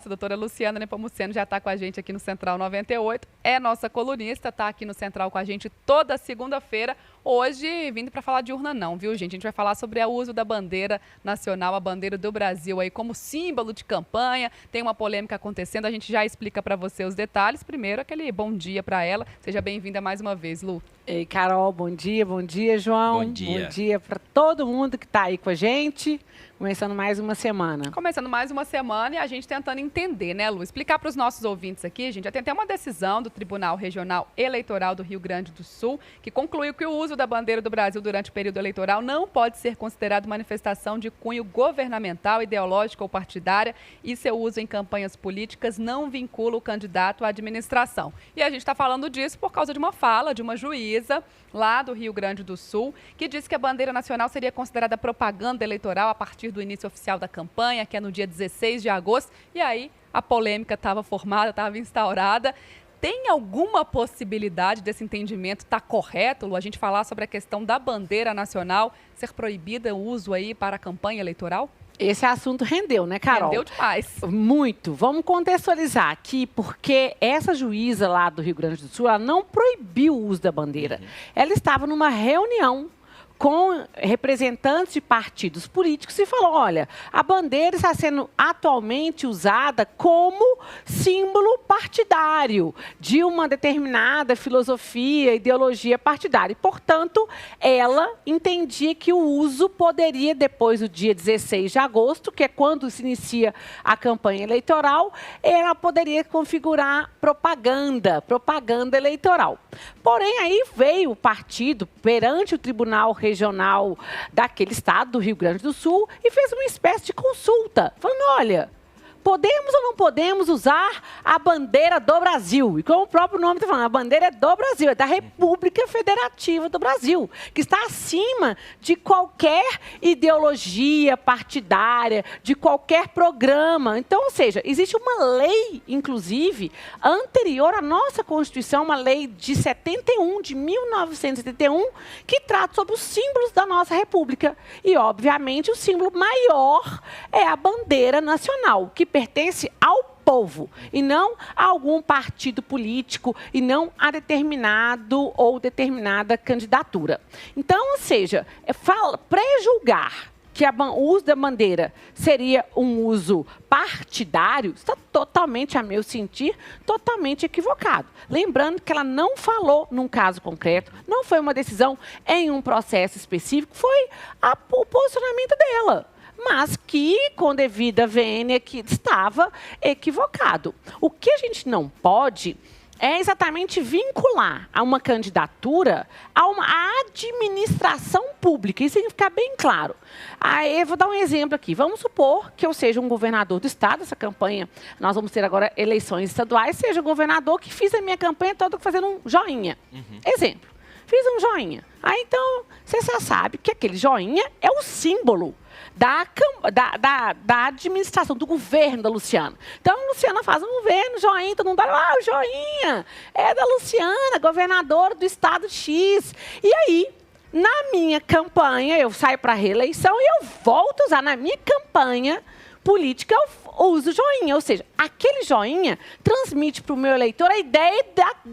A doutora Luciana Nepomuceno já está com a gente aqui no Central 98, é nossa colunista, está aqui no Central com a gente toda segunda-feira. Hoje, vindo para falar de urna não, viu, gente? A gente vai falar sobre o uso da bandeira nacional, a bandeira do Brasil aí como símbolo de campanha. Tem uma polêmica acontecendo, a gente já explica para você os detalhes. Primeiro, aquele bom dia para ela. Seja bem-vinda mais uma vez, Lu. Ei, Carol, bom dia, João. Bom dia. Bom dia para todo mundo que está aí com a gente. Começando mais uma semana. Começando mais uma semana e a gente tentando entender, né, Lu? Explicar para os nossos ouvintes aqui, gente, já tem até uma decisão do Tribunal Regional Eleitoral do Rio Grande do Sul, que concluiu que o uso da bandeira do Brasil durante o período eleitoral não pode ser considerado manifestação de cunho governamental, ideológico ou partidária e seu uso em campanhas políticas não vincula o candidato à administração. E a gente está falando disso por causa de uma fala de uma juíza lá do Rio Grande do Sul, que disse que a bandeira nacional seria considerada propaganda eleitoral a partir do início oficial da campanha, que é no dia 16 de agosto, e aí a polêmica estava formada, estava instaurada. Tem alguma possibilidade desse entendimento estar correto, Lu? A gente falar sobre a questão da bandeira nacional ser proibida o uso aí para a campanha eleitoral? Esse assunto rendeu, né, Carol? Rendeu demais. Muito. Vamos contextualizar aqui, porque essa juíza lá do Rio Grande do Sul, ela não proibiu o uso da bandeira. Ela estava numa reunião com representantes de partidos políticos e falou, olha, a bandeira está sendo atualmente usada como símbolo partidário de uma determinada filosofia, ideologia partidária. E, portanto, ela entendia que o uso poderia, depois do dia 16 de agosto, que é quando se inicia a campanha eleitoral, ela poderia configurar propaganda eleitoral. Porém, aí veio o partido perante o Tribunal Regional daquele estado, do Rio Grande do Sul, e fez uma espécie de consulta, falando, olha, podemos ou não podemos usar a bandeira do Brasil? E como o próprio nome está falando, a bandeira é do Brasil, é da República Federativa do Brasil, que está acima de qualquer ideologia partidária, de qualquer programa. Então, ou seja, existe uma lei, inclusive, anterior à nossa Constituição, uma lei de 71, de 1971, que trata sobre os símbolos da nossa República. E, obviamente, o símbolo maior é a bandeira nacional, que pertence ao povo e não a algum partido político e não a determinado ou determinada candidatura. Então, ou seja, prejulgar que o uso da bandeira seria um uso partidário, está totalmente, a meu sentir, totalmente equivocado. Lembrando que ela não falou num caso concreto, não foi uma decisão em um processo específico, foi o posicionamento dela, mas que, com devida vênia, que estava equivocado. O que a gente não pode é exatamente vincular a uma candidatura a uma administração pública. Isso tem que ficar bem claro. Aí, eu vou dar um exemplo aqui. Vamos supor que eu seja um governador do estado, essa campanha, nós vamos ter agora eleições estaduais, seja um governador que fiz a minha campanha toda fazendo um joinha. Exemplo, fiz um joinha. Aí, então, você já sabe que aquele joinha é o símbolo da administração, do governo da Luciana. Então, a Luciana faz um governo, joinha, todo mundo fala, o joinha é da Luciana, governadora do estado X. E aí, na minha campanha, eu saio para a reeleição e eu volto a usar na minha campanha política, eu uso joinha. Ou seja, aquele joinha transmite para o meu eleitor a ideia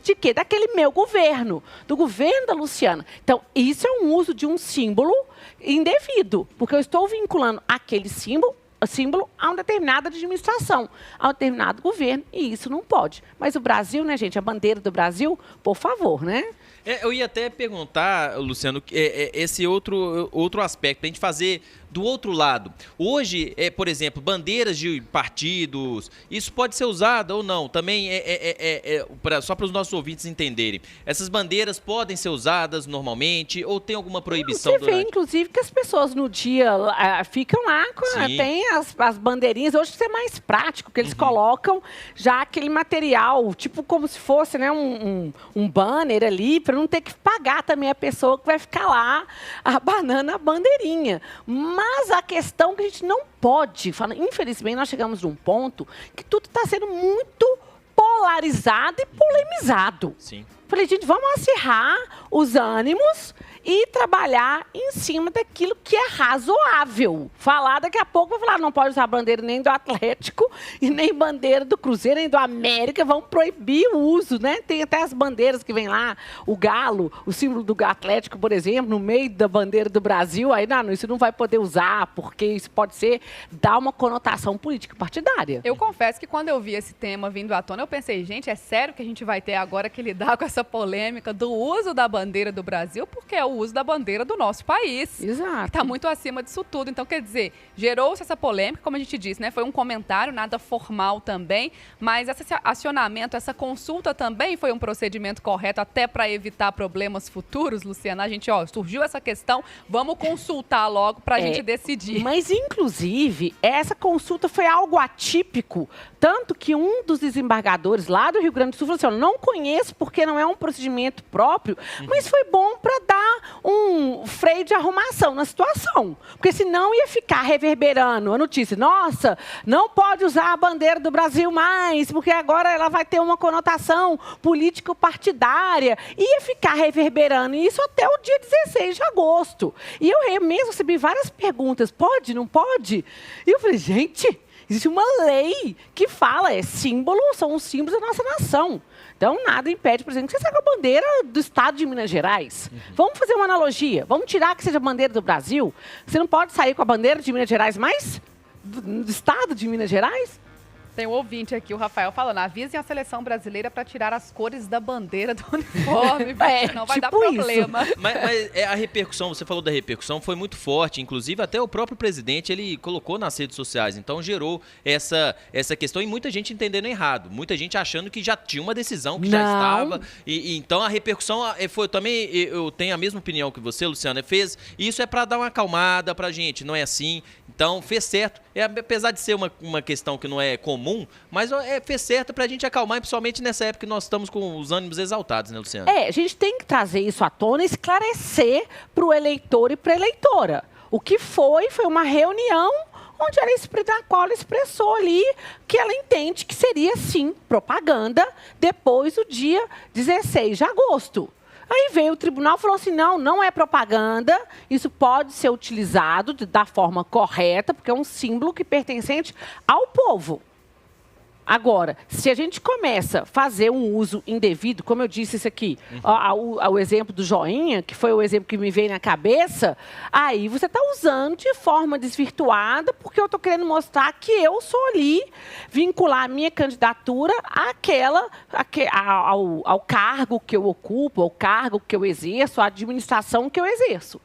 de quê? Daquele meu governo, do governo da Luciana. Então, isso é um uso de um símbolo indevido, porque eu estou vinculando aquele símbolo a uma determinada administração, a um determinado governo, e isso não pode. Mas o Brasil, né, gente, a bandeira do Brasil, por favor, né? Eu ia até perguntar, Luciano, esse outro aspecto, para a gente fazer do outro lado. Hoje, por exemplo, bandeiras de partidos, isso pode ser usado ou não? Também só para os nossos ouvintes entenderem. Essas bandeiras podem ser usadas normalmente ou tem alguma proibição? Você vê, inclusive, que as pessoas no dia ficam lá, tem as bandeirinhas. Hoje isso é mais prático, que eles colocam já aquele material, tipo como se fosse, né, um banner ali, para não ter que pagar também a pessoa que vai ficar lá abanando a bandeirinha. Mas a questão que a gente não pode falar, infelizmente nós chegamos num ponto que tudo está sendo muito polarizado e polemizado. Sim. Falei, gente, vamos acirrar os ânimos e trabalhar em cima daquilo que é razoável. Falar daqui a pouco, vai falar, não pode usar bandeira nem do Atlético e nem bandeira do Cruzeiro, nem do América, vão proibir o uso, né? Tem até as bandeiras que vem lá, o galo, o símbolo do Atlético, por exemplo, no meio da bandeira do Brasil, aí não, isso não vai poder usar, porque isso pode dar uma conotação política partidária. Eu confesso que quando eu vi esse tema vindo à tona, eu pensei, gente, é sério que a gente vai ter agora que lidar com essa polêmica do uso da bandeira do Brasil, porque é o uso da bandeira do nosso país. Exato. Está muito acima disso tudo. Então, quer dizer, gerou-se essa polêmica, como a gente disse, né? Foi um comentário, nada formal também, mas esse acionamento, essa consulta também foi um procedimento correto até para evitar problemas futuros, Luciana? A gente, surgiu essa questão, vamos consultar logo para a gente decidir. Mas, inclusive, essa consulta foi algo atípico, tanto que um dos desembargadores lá do Rio Grande do Sul falou assim, eu não conheço porque não é um procedimento próprio, mas foi bom para dar um freio de arrumação na situação, porque senão ia ficar reverberando a notícia, nossa, não pode usar a bandeira do Brasil mais, porque agora ela vai ter uma conotação político-partidária, ia ficar reverberando isso até o dia 16 de agosto. E eu mesmo recebi várias perguntas, pode, não pode? E eu falei, gente, existe uma lei que fala, são os símbolos da nossa nação. Então, nada impede, por exemplo, que você saia com a bandeira do estado de Minas Gerais. Vamos fazer uma analogia. Vamos tirar que seja a bandeira do Brasil. Você não pode sair com a bandeira de Minas Gerais mais? Do estado de Minas Gerais? Tem um ouvinte aqui, o Rafael, falando, avisem a seleção brasileira para tirar as cores da bandeira do uniforme, não vai dar problema. Mas a repercussão, você falou da repercussão, foi muito forte, inclusive até o próprio presidente, ele colocou nas redes sociais, então gerou essa questão e muita gente entendendo errado, muita gente achando que já tinha uma decisão, que já estava, e então a repercussão foi, também eu tenho a mesma opinião que você, Luciana, isso é para dar uma acalmada pra gente, não é assim, então fez certo, apesar de ser uma questão que não é comum, mas fez certo pra gente acalmar, principalmente nessa época que nós estamos com os ânimos exaltados, né, Luciana? A gente tem que trazer isso à tona e esclarecer pro eleitor e pra eleitora. O que foi uma reunião onde a qual ela expressou ali que ela entende que seria, sim, propaganda depois do dia 16 de agosto. Aí veio o tribunal e falou assim, não é propaganda, isso pode ser utilizado da forma correta, porque é um símbolo que pertencente ao povo. Agora, se a gente começa a fazer um uso indevido, como eu disse isso aqui, o exemplo do joinha, que foi o exemplo que me veio na cabeça, aí você está usando de forma desvirtuada, porque eu estou querendo mostrar que eu sou ali, vincular a minha candidatura ao cargo que eu ocupo, ao cargo que eu exerço, à administração que eu exerço.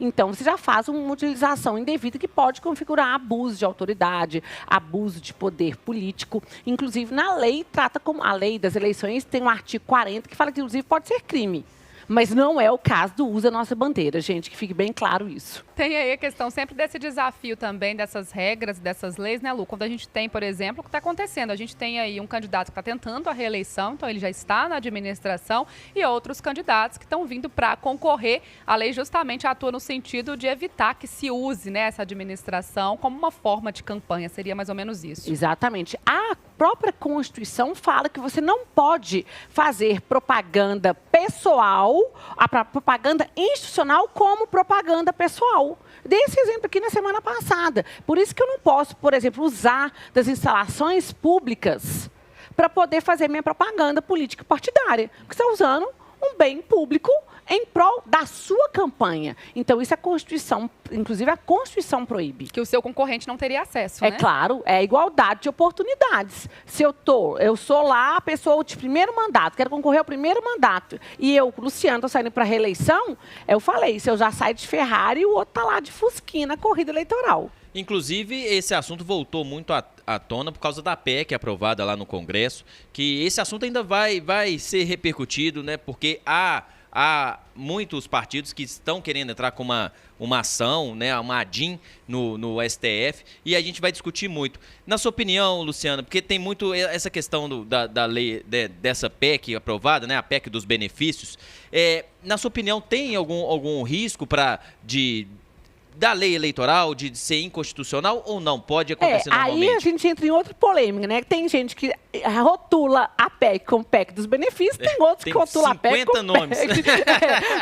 Então, você já faz uma utilização indevida que pode configurar abuso de autoridade, abuso de poder político. Inclusive, na lei, a lei das eleições tem um artigo 40 que fala que, inclusive, pode ser crime. Mas não é o caso do uso da nossa bandeira, gente, que fique bem claro isso. Tem aí a questão sempre desse desafio também, dessas regras, dessas leis, né, Lu? Quando a gente tem, por exemplo, o que está acontecendo? A gente tem aí um candidato que está tentando a reeleição, então ele já está na administração, e outros candidatos que estão vindo para concorrer. A lei justamente atua no sentido de evitar que se use, né, essa administração como uma forma de campanha. Seria mais ou menos isso. Exatamente. A própria Constituição fala que você não pode fazer propaganda pessoal, a propaganda institucional como propaganda pessoal. Dei esse exemplo aqui na semana passada. Por isso que eu não posso, por exemplo, usar das instalações públicas para poder fazer minha propaganda política partidária. Porque você está usando um bem público em prol da sua campanha. Então, isso é a Constituição, inclusive a Constituição proíbe. Que o seu concorrente não teria acesso, né? É claro, é igualdade de oportunidades. Se eu sou lá a pessoa de primeiro mandato, quero concorrer ao primeiro mandato, e eu, Luciano, estou saindo para a reeleição, eu falei, se eu já saio de Ferrari, o outro está lá de Fusquinha na corrida eleitoral. Inclusive, esse assunto voltou muito à tona por causa da PEC aprovada lá no Congresso, que esse assunto ainda vai ser repercutido, né? Porque há muitos partidos que estão querendo entrar com uma ação, né, uma ADIM no STF, e a gente vai discutir muito. Na sua opinião, Luciana, porque tem muito essa questão da lei, dessa PEC aprovada, né, a PEC dos benefícios, na sua opinião, tem algum risco da lei eleitoral, de ser inconstitucional ou não? Pode acontecer normalmente? Aí a gente entra em outra polêmica, né? Tem gente que rotula a PEC com o PEC dos benefícios, tem outros que rotulam a PEC com nomes.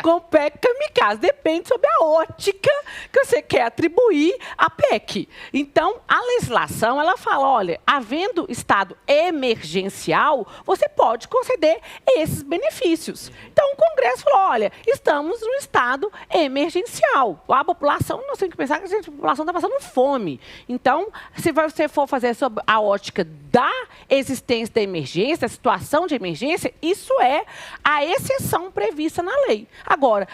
com PEC kamikaze. Depende sobre a ótica que você quer atribuir à PEC. Então, a legislação, ela fala, olha, havendo estado emergencial, você pode conceder esses benefícios. Então, o Congresso falou, olha, estamos num estado emergencial. A população, nós temos que pensar que a população está passando fome. Então, se você for fazer sobre a ótica da existência da emergência, da situação de emergência, isso é a exceção prevista na lei. Agora,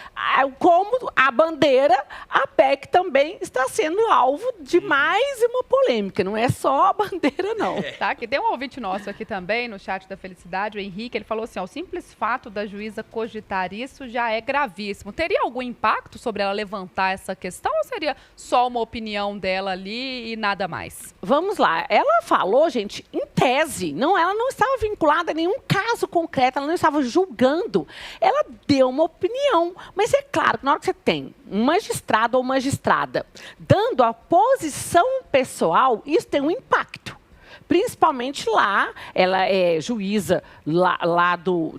como a bandeira, a PEC também está sendo alvo de mais uma polêmica. Não é só a bandeira, não. Tá, que tem um ouvinte nosso aqui também, no chat da Felicidade, o Henrique, ele falou assim, ó, o simples fato da juíza cogitar isso já é gravíssimo. Teria algum impacto sobre ela levantar essa questão ou seria só uma opinião dela ali e nada mais? Vamos lá. Ela falou, gente, em tese. Ela não estava vinculada a nenhum caso concreto, ela não estava julgando. Ela deu uma opinião. Mas é claro que na hora que você tem um magistrado ou magistrada dando a posição pessoal, isso tem um impacto. Principalmente lá, ela é juíza lá do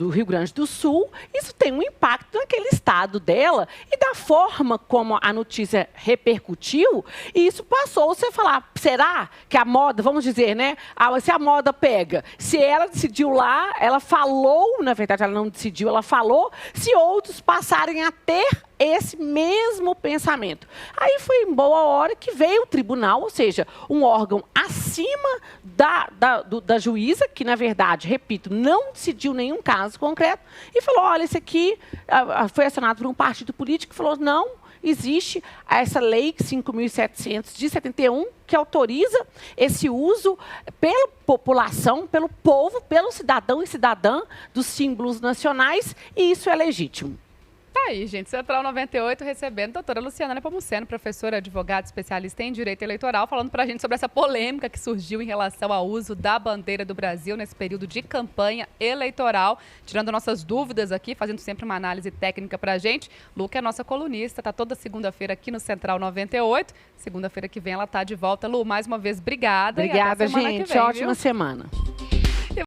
Rio Grande do Sul, isso tem um impacto naquele estado dela e da forma como a notícia repercutiu, e isso passou você a falar, será que a moda, vamos dizer, né, se a moda pega, se ela decidiu lá, ela falou, na verdade ela não decidiu, ela falou, se outros passarem a ter esse mesmo pensamento. Aí foi em boa hora que veio o tribunal, ou seja, um órgão acima da juíza, que, na verdade, repito, não decidiu nenhum caso concreto, e falou, olha, esse aqui foi acionado por um partido político, e falou, não, existe essa lei 5.700 de 71, que autoriza esse uso pela população, pelo povo, pelo cidadão e cidadã dos símbolos nacionais, e isso é legítimo. Tá aí, gente. Central 98 recebendo a doutora Luciana Nepomuceno, professora, advogada, especialista em direito eleitoral, falando pra gente sobre essa polêmica que surgiu em relação ao uso da bandeira do Brasil nesse período de campanha eleitoral, tirando nossas dúvidas aqui, fazendo sempre uma análise técnica pra gente. Lu, que é a nossa colunista, tá toda segunda-feira aqui no Central 98. Segunda-feira que vem ela tá de volta. Lu, mais uma vez, obrigada. Obrigada, e até semana gente. que vem, Ótima viu? semana.